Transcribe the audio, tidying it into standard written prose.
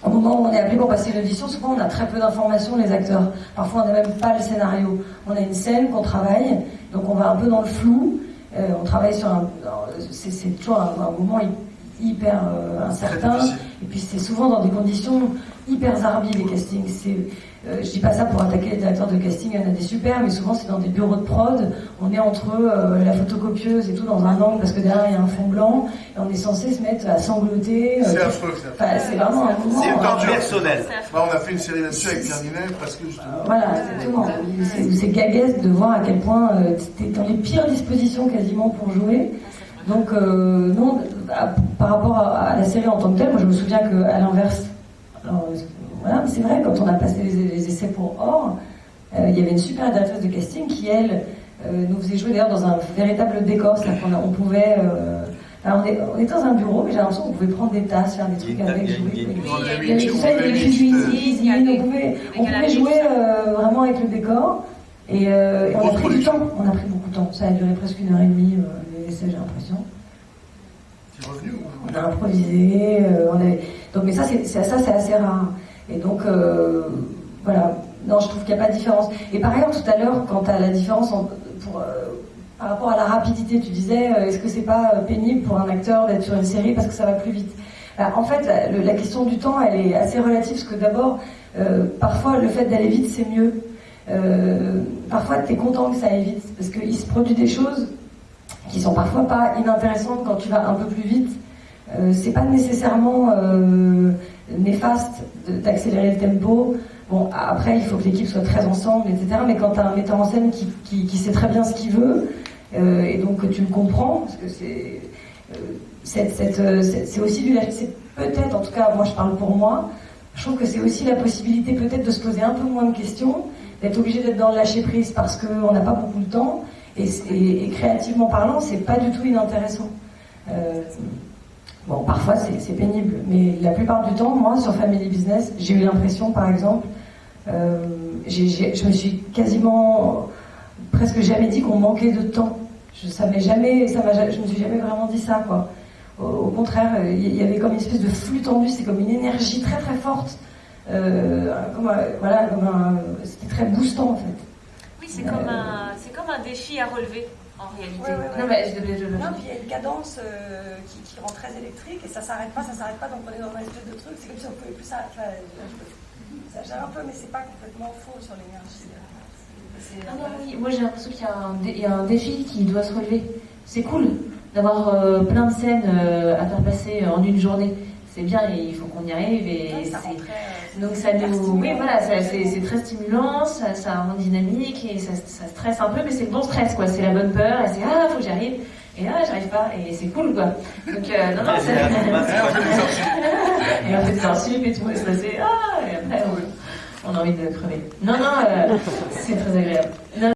Au moment où on est appelé pour passer une audition, souvent on a très peu d'informations, les acteurs. Parfois on n'a même pas le scénario. On a une scène qu'on travaille, donc on va un peu dans le flou. On travaille sur c'est toujours un moment hyper incertain. Et puis c'est souvent dans des conditions hyper zarbi, les castings. Je dis pas ça pour attaquer les directeurs de casting, il y en a des super, mais souvent c'est dans des bureaux de prod, on est entre la photocopieuse et tout dans un angle parce que derrière il y a un fond blanc et on est censé se mettre à sangloter. C'est affreux, c'est vraiment un moment. C'est une torture personnelle. On a fait une série là-dessus avec Pierre Ninet parce que justement. Voilà, exactement. C'est gaguesque de voir à quel point t'es dans les pires dispositions quasiment pour jouer. Donc non, par rapport à la série en tant que telle, moi je me souviens qu'à l'inverse, voilà, c'est vrai, quand on a passé les essais pour Or, il y avait une super directrice de casting qui, elle, nous faisait jouer d'ailleurs dans un véritable décor. C'est-à-dire qu'on pouvait... on est dans un bureau, mais j'ai l'impression qu'on pouvait prendre des tasses, faire des trucs avec, jouer. Il y avait tout ça, il y avait des cuisines, on pouvait jouer vraiment avec le décor. Et on a pris du temps, on a pris beaucoup de temps. Ça a duré presque 1h30, les essais, j'ai l'impression. C'est revenu ou... On a improvisé, donc, mais ça, c'est assez rare. Et donc, voilà. Non, je trouve qu'il n'y a pas de différence. Et par ailleurs, tout à l'heure, quant à la différence par rapport à la rapidité, tu disais, est-ce que c'est pas pénible pour un acteur d'être sur une série parce que ça va plus vite? En fait, la question du temps, elle est assez relative, parce que d'abord, parfois, le fait d'aller vite, c'est mieux. Parfois, tu es content que ça aille vite, parce qu'il se produit des choses qui sont parfois pas inintéressantes quand tu vas un peu plus vite. C'est pas nécessairement néfaste d'accélérer le tempo. Bon, après, il faut que l'équipe soit très ensemble, etc. Mais quand tu as un metteur en scène qui sait très bien ce qu'il veut, et donc que tu le comprends, parce que c'est aussi du lâcher. C'est peut-être, en tout cas, moi je parle pour moi, je trouve que c'est aussi la possibilité peut-être de se poser un peu moins de questions, d'être obligé d'être dans le lâcher prise parce qu'on n'a pas beaucoup de temps, et créativement parlant, c'est pas du tout inintéressant. Bon, parfois c'est pénible, mais la plupart du temps, moi, sur Family Business, j'ai eu l'impression, par exemple, je me suis quasiment presque jamais dit qu'on manquait de temps. Je me suis jamais vraiment dit ça, quoi. Au contraire, il y avait comme une espèce de flux tendu, c'est comme une énergie très très forte, c'était très boostant en fait. Oui, c'est comme un défi à relever. En réalité. Ouais. Non, mais puis il y a une cadence qui rend très électrique et ça s'arrête pas, donc on est dans un espèce de truc, c'est comme si on pouvait plus ça gère un peu, mais c'est pas complètement faux sur l'énergie. Oui, moi j'ai l'impression qu'il y a un défi qui doit se relever. C'est cool d'avoir plein de scènes à faire passer en une journée. C'est bien, et il faut qu'on y arrive. Donc ça nous, oui, voilà, c'est très stimulant, ça rend dynamique et ça stresse un peu, mais c'est le bon stress, quoi. C'est la bonne peur et c'est faut que j'y arrive. Et j'arrive pas, et c'est cool, quoi. Donc non, c'est. Et on fait des insultes et tout le monde est stressé. Et après on a envie de crever. Non, c'est très agréable. Non,